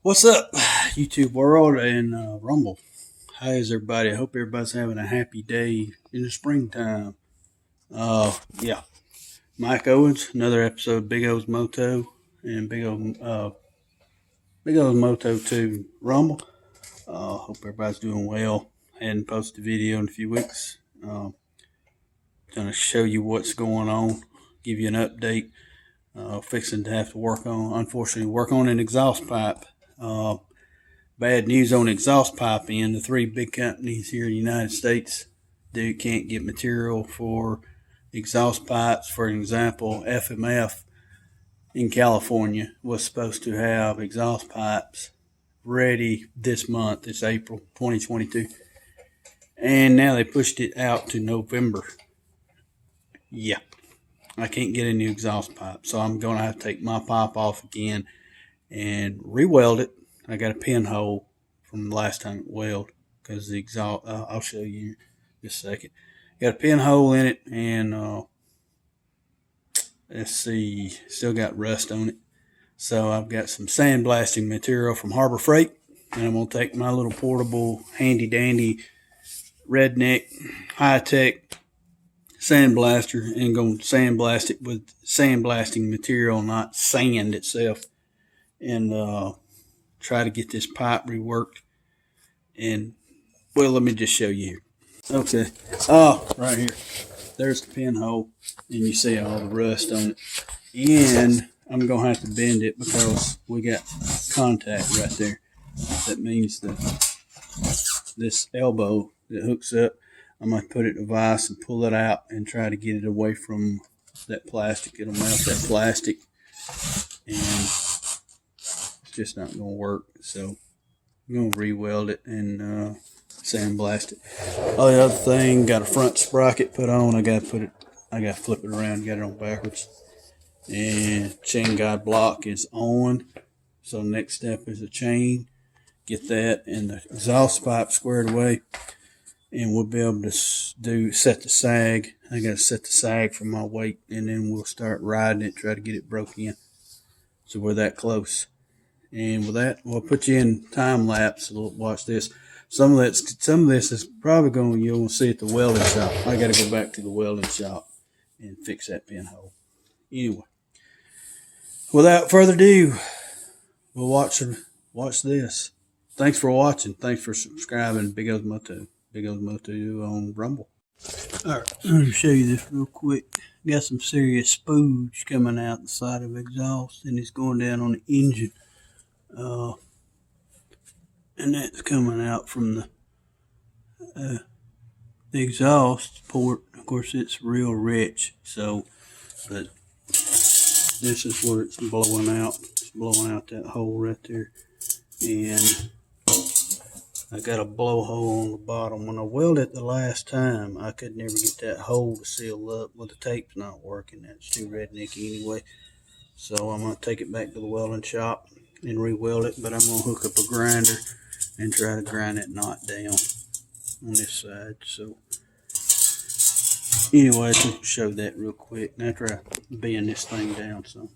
What's up, YouTube world and Rumble? How is everybody? I hope everybody's having a happy day in the springtime. Yeah, Mike Owens, another episode of Big O's Moto and Big O's Moto 2 Rumble. Hope everybody's doing well. I hadn't posted a video in a few weeks. Gonna show you what's going on, give you an update. Fixing to have to unfortunately, work on an exhaust pipe. Bad news on exhaust piping. The three big companies here in the United States can't get material for exhaust pipes. For example, FMF in California was supposed to have exhaust pipes ready this month. It's April 2022. And now they pushed it out to November. Yeah, I can't get any exhaust pipe. So I'm going to have to take my pipe off again and re-weld it. I got a pinhole from the last time it welded because the exhaust. I'll show you in just a second. Got a pinhole in it, and let's see, still got rust on it. So I've got some sandblasting material from Harbor Freight, and I'm gonna take my little portable, handy dandy, redneck, high tech sandblaster and gonna sandblast it with sandblasting material, not sand itself, and try to get this pipe reworked. And well, let me just show you here. Okay. Oh, right here. There's the pinhole, and you see all the rust on it. And I'm gonna have to bend it because we got contact right there. That means that this elbow that hooks up, I'm gonna put it in a vise and pull it out and try to get it away from that plastic. It'll melt that plastic, and it's just not gonna work. So I'm gonna re-weld it and sandblast it. Oh, the other thing, got a front sprocket put on. I gotta flip it around, get it on backwards. And chain guide block is on. So next step is a chain. Get that and the exhaust pipe squared away, and we'll be able to set the sag. I gotta set the sag for my weight, and then we'll start riding it, try to get it broke in. So we're that close. And with that, we'll put you in time lapse. Watch this. Some of this is probably you'll see at the welding shop. I got to go back to the welding shop and fix that pinhole. Anyway, without further ado, we'll watch this. Thanks for watching. Thanks for subscribing. Big O's Moto on Rumble. All right, let me show you this real quick. Got some serious spooge coming out the side of exhaust, and it's going down on the engine. And that's coming out from the exhaust port. Of course, it's real rich. So, but this is where it's blowing out. It's blowing out that hole right there, and I got a blowhole on the bottom. When I welded it the last time, I could never get that hole to seal up. Well, the tape's not working. That's too rednecky anyway. So I'm gonna take it back to the welding shop and re-weld it. But I'm gonna hook up a grinder and try to grind that knot down on this side. So anyway, just show that real quick. Now try bend this thing down some.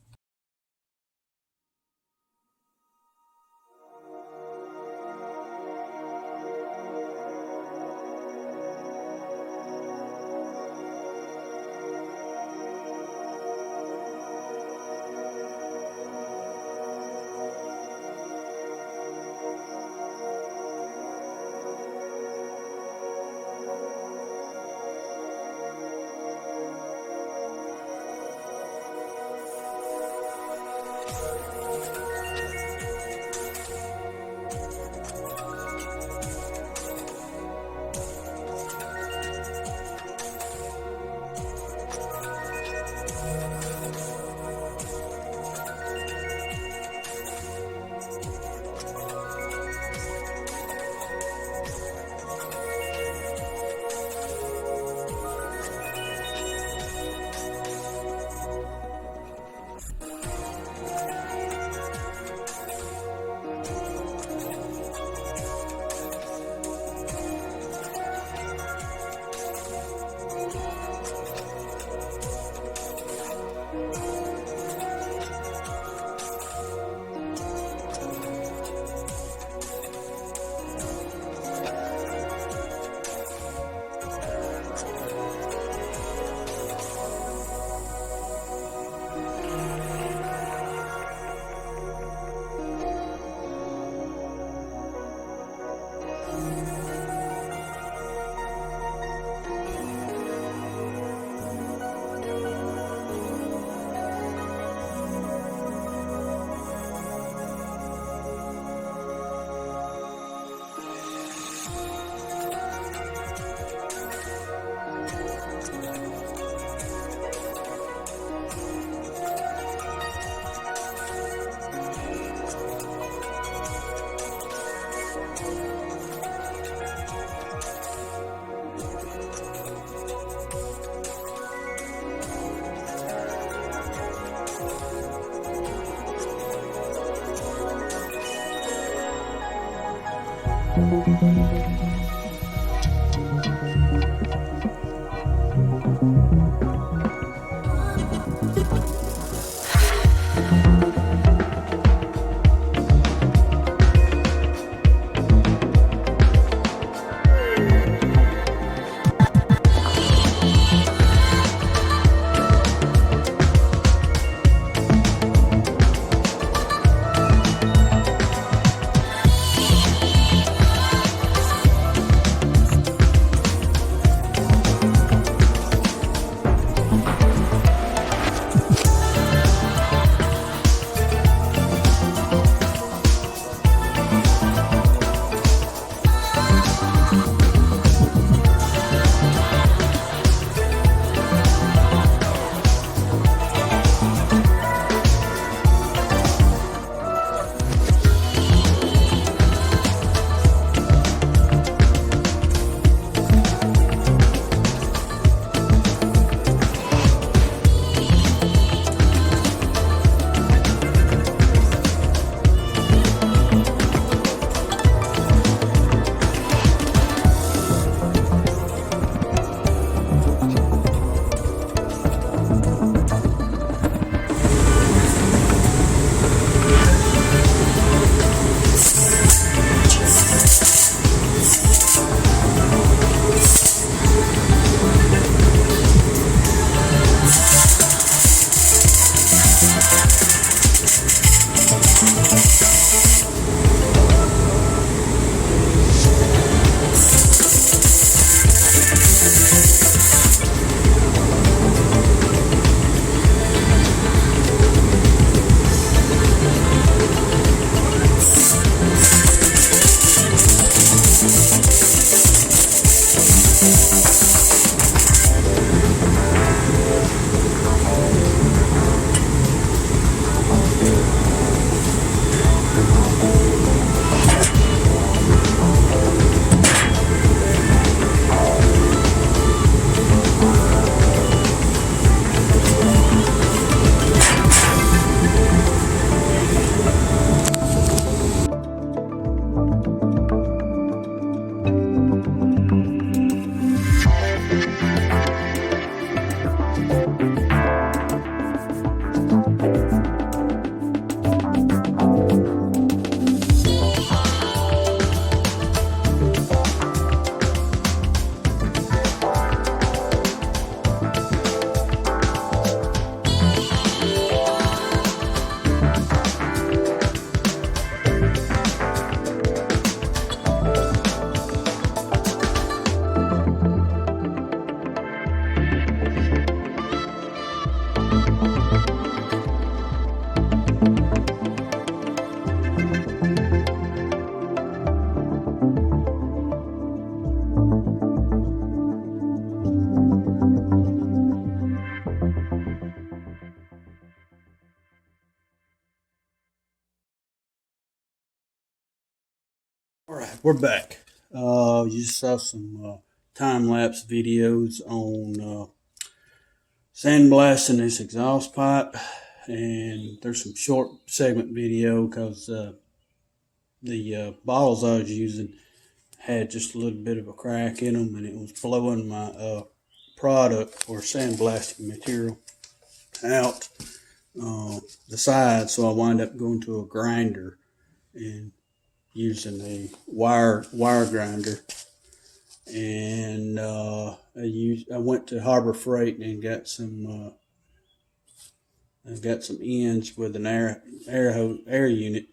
All right, we're back. You just saw some time lapse videos on sandblasting this exhaust pipe, and there's some short segment video because the bottles I was using had just a little bit of a crack in them, and it was blowing my product or sandblasting material out the side. So I wind up going to a grinder and using a wire grinder, and I went to Harbor Freight and got some ends with an air unit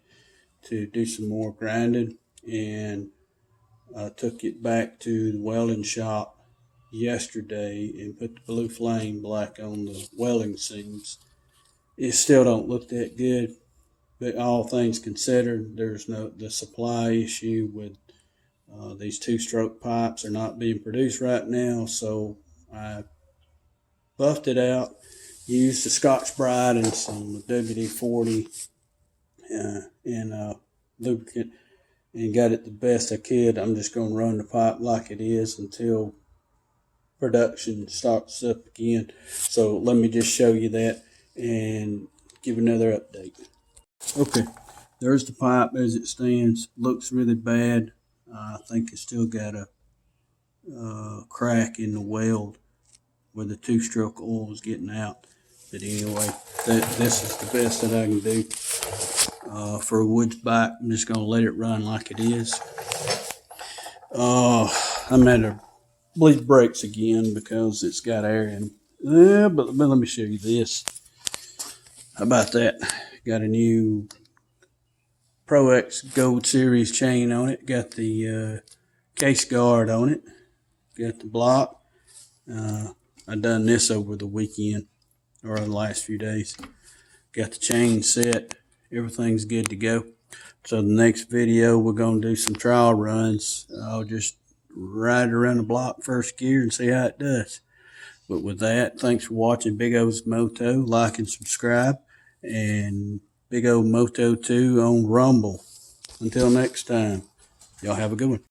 to do some more grinding, and I took it back to the welding shop yesterday and put the blue flame black on the welding seams. It still don't look that good, but all things considered, there's the supply issue with these two-stroke pipes are not being produced right now, so I buffed it out, used the Scotch-Brite and some WD-40 and lubricant, and got it the best I could. I'm just going to run the pipe like it is until production starts up again. So let me just show you that and give another update. Okay, there's the pipe as it stands. Looks really bad. I think it's still got a crack in the weld where the two-stroke oil is getting out. But anyway, this is the best that I can do. For a woods bike, I'm just going to let it run like it is. I'm at to bleed brakes again because it's got air in. But let me show you this. How about that? Got a new Pro X Gold Series chain on it. Got the case guard on it. Got the block. I done this over the weekend or the last few days. Got the chain set. Everything's good to go. So the next video, we're going to do some trial runs. I'll just ride around the block first gear and see how it does. But with that, thanks for watching Big O's Moto. Like and subscribe. And Big O Moto 2 on Rumble. Until next time, y'all have a good one.